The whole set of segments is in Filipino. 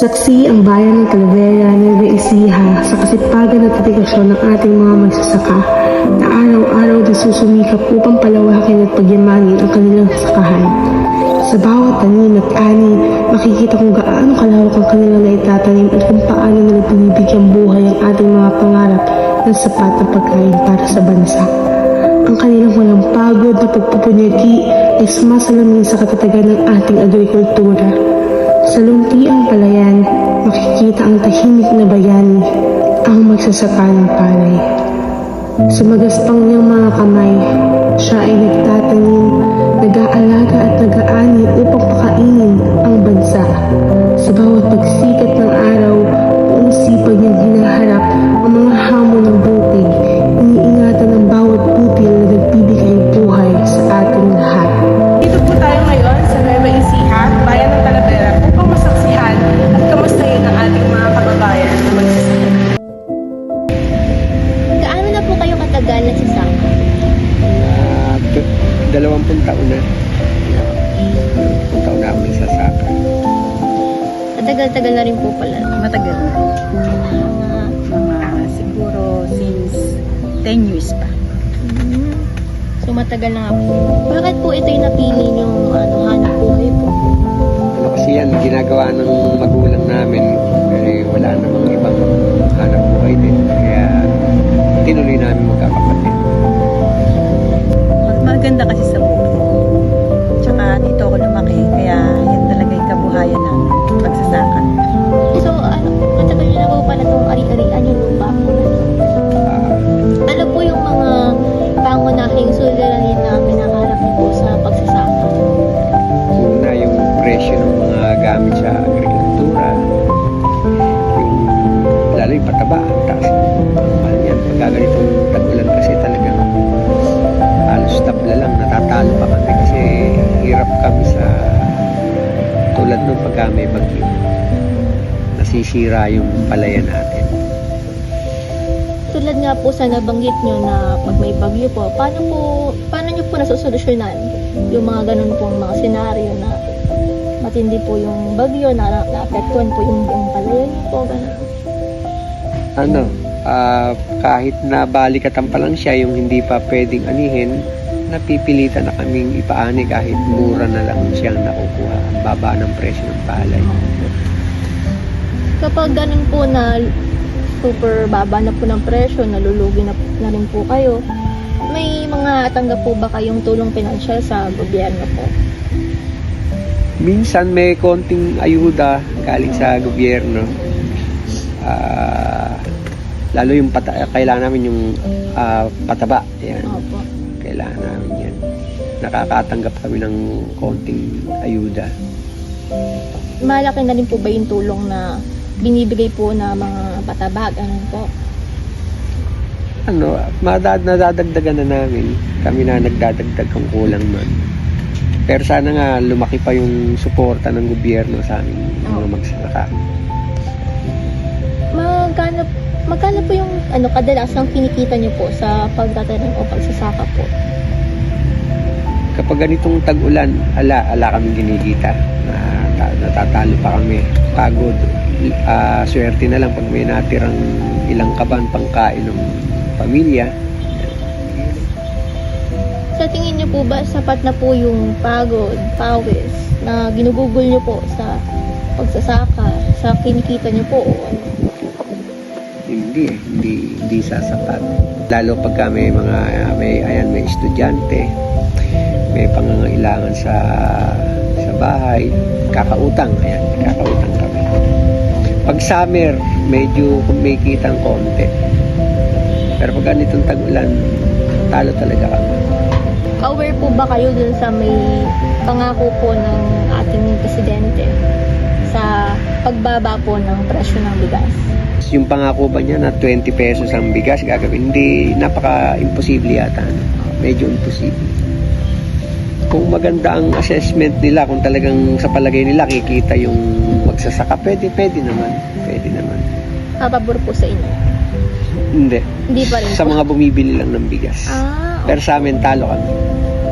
Saksi ang bayan ng Talavera, Nueva Ecija sa kasipagan at dedikasyon ng ating mga magsasaka na araw-araw din susumikap upang palawakin at pagyamanin ang kanilang sakahan. Sa bawat tanim at ani, makikita kung gaano kalawak ang kanilang naitatanim at kung paano nila binibigyang buhay ang ating mga pangarap ng sapat na pagkain para sa bansa. Ang kanilang walang pagod na pagpupunyagi ay sumasalamin sa katatagan ng ating agrikultura. Sa luntiang palayan, makikita ang tahimik na bayani, ang magsasaka ng palay. Sa magaspang niyang mga kamay, siya ay nagtatanim, nag-aalaga at nag-aani upang pakainin ang bansa. Sa bawat pagsikat ng araw, buong sipag niyang hinaharap ang mga hamon ng bukid, iniingatan ang bawat butil na nagbibigay buhay sa ating lahat. Dito po tayo ngayon sa Nueva Ecija, bayan ng Talavera, upang masaksihan at kamustahin ang ating mga kababayan na magsasaka. Gaano na po kayo katagal nagsasaka? 20 taon na. 20 taon na ako nagsasaka. Matagal-tagal na rin po pala. Matagal na. Mga siguro since 10 years pa. So matagal na nga po. Bakit po ito yung napili yung hanap buhay po? Ano kasi yan, ginagawa ng magulang namin. Eh, wala namang ibang hanap buhay din. Kaya tinuloy namin magkakapatid. Maganda kasi sa buhay. Tsaka dito ako lumaki. Kaya yan talaga yung kabuhayan namin. Pagsasaka. So matagal nyo na po pala itong ari-arian yung lupa po na ito. Ano po yung mga pangunahing suliranin na pinakarap niyo po sa pagsasaka? Una yung presyo ng mga gamit sa agrikultura. Yung, lalo yung pataba. Ang taas. Mahal yan. Pagka ganitong tag-ulan kasi talagang halos tabla lang. Natatalo pa kami kasi hirap kami sa tulad nung pagka may bagyo. Nasisira yung palayan natin. Tulad nga po sa nabanggit nyo na pag may bagyo po, paano nyo po nasusolusyonan yung mga ganun pong mga senaryo na matindi po yung bagyo, na naapektuhan po yung buong palayan nyo po, ganun? Kahit na balikatan pa lang siya, yung hindi pa pwedeng anihin, napipilitan na kaming ipaani kahit mura na lang siyang nakukuha. Ang baba ng presyo ng palay. Kapag ganun po na super baba na po ng presyo, nalulugi na rin po kayo, may mga tanggap po ba kayong tulong pinansyal sa gobyerno po? Minsan may konting ayuda galing sa gobyerno. Lalo yung kailangan namin yung pataba. Yan. Opo. Kailangan namin yan. Nakakatanggap kami ng konting ayuda. Malaki na rin po ba yung tulong na binibigay po na mga pataba, ganun po? Nadadagdagan na namin. Kami na nagdadagdag kung kulang man. Pero sana nga lumaki pa yung suporta ng gobyerno sa amin mga magsasaka. Magkano po yung kadalasang kinikita niyo po sa pagtatanim o pagsasaka po? Kapag ganitong tag-ulan, ala kaming ginikita. Natatalo pa kami. Pagod. Swerte na lang pag may natirang ilang kaban pangkain ng pamilya. Sa tingin niyo po ba sapat na po yung pagod, pawis na ginugugol niyo po sa pagsasaka, sa kinikita niyo po o ano? Hindi sasapat. Lalo pagka may may estudyante, may pangangailangan sa bahay, kakautang kami. Pag summer, medyo kumikita ang konti. Pero pag ganitong tag-ulan, talo talaga kami. Aware po ba kayo dun sa may pangako po ng ating presidente sa pagbaba po ng presyo ng bigas? Yung pangako ba niya na 20 pesos ang bigas gagawin? Hindi, napaka-imposible yata. Medyo imposible. Kung maganda ang assessment nila, kung talagang sa palagay nila kikita yung magsasaka, pwede naman. Pabor po sa inyo? Hindi pa rin Sa po. mga bumibili lang ng bigas. Pero sa amin, talo kami.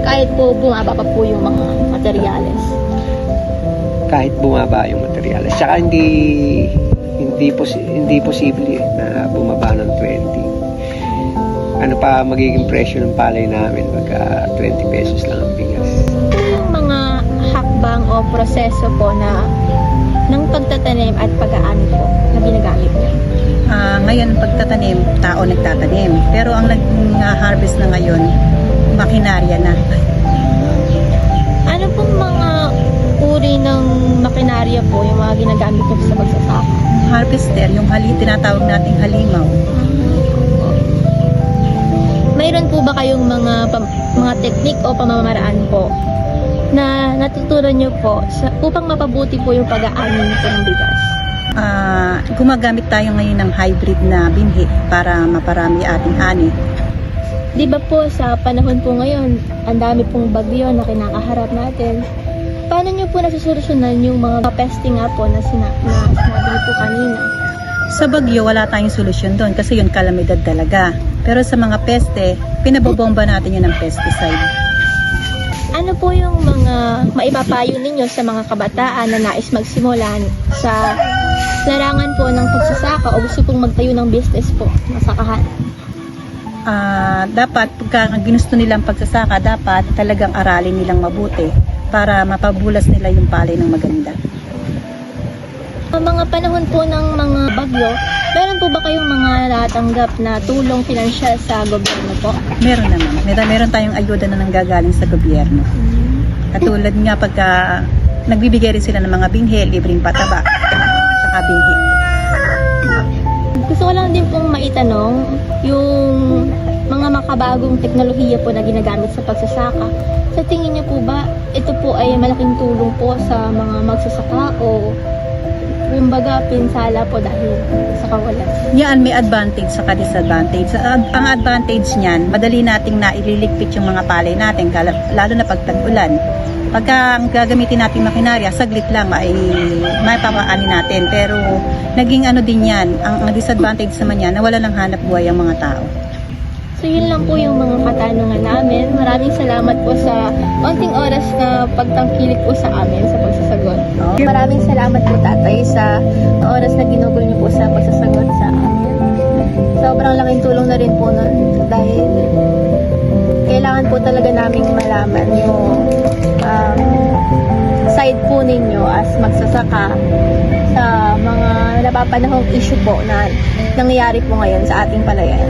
Kahit po bumaba pa po yung mga materyales. kahit bumaba yung materyales. Saka hindi posible na bumaba ng 20. Ano pa magiging presyo ng palay namin? Magka 20 pesos lang ang bigas. Yung mga hakbang o proseso po na ng pagtatanim at pag-aani po na ginagamit niyo? Ngayon, pagtatanim, tao nagtatanim. Pero ang nag-harvest na ngayon, makinarya na. Ano pong mga uri ng makinarya po yung mga ginagamit niyo sa pagsasaka? Harvester, yung tinatawag nating halimaw. Mayroon po ba kayong mga teknik o pamamaraan po na natutunan niyo po upang mapabuti po yung pag-aani niyo po ng bigas? Gumagamit tayo ngayon ng hybrid na binhi para maparami ating ani. Di ba po sa panahon po ngayon, ang dami pong bagyo na kinakaharap natin. Paano niyo po nasusolusyonan yung mga peste nga po na sinabi niyo po kanina? Sa bagyo, wala tayong solusyon doon kasi yun kalamidad talaga. Pero sa mga peste, pinabobomba natin yun ng pesticide. Ano po yung mga maipapayo ninyo sa mga kabataan na nais magsimulan sa larangan po ng pagsasaka o gusto pong magtayo ng business po na sakahan? Dapat pagka ginusto nilang pagsasaka, dapat talagang aralin nilang mabuti para mapabulas nila yung palay ng maganda. Mga panahon po ng mga bagyo, meron po ba kayong mga natatanggap na tulong pinansyal sa gobyerno po? Meron naman. Meron tayong ayuda na nanggagaling sa gobyerno. Katulad nga pagka nagbibigay rin sila ng mga binhi, libreng pataba, saka binhi. Gusto ko lang din pong maitanong yung mga makabagong teknolohiya po na ginagamit sa pagsasaka. Sa tingin niyo po ba ito po ay malaking tulong po sa mga magsasaka o kumbaga pinsala po dahil sa kawalan? Yan, may advantage sa disadvantage. Ang advantage niyan, madali nating naililigpit yung mga palay natin, lalo na pag tag-ulan. Pagka ang gagamitin natin makinarya, saglit lang ay mapapaani natin. Pero naging ano din yan, ang disadvantage naman yan, nawala ng hanap buhay ang mga tao. So yun lang po yung mga katanungan namin. Maraming salamat po sa konting oras na pagtangkilik po sa amin sa pagsasagot. Maraming salamat po tatay sa oras na ginugol niyo po sa pagsasagot sa amin. Sobrang laking tulong na rin po nun dahil kailangan po talaga naming malaman yung side po ninyo as magsasaka sa mga napapanahong issue po na nangyayari po ngayon sa ating palayan.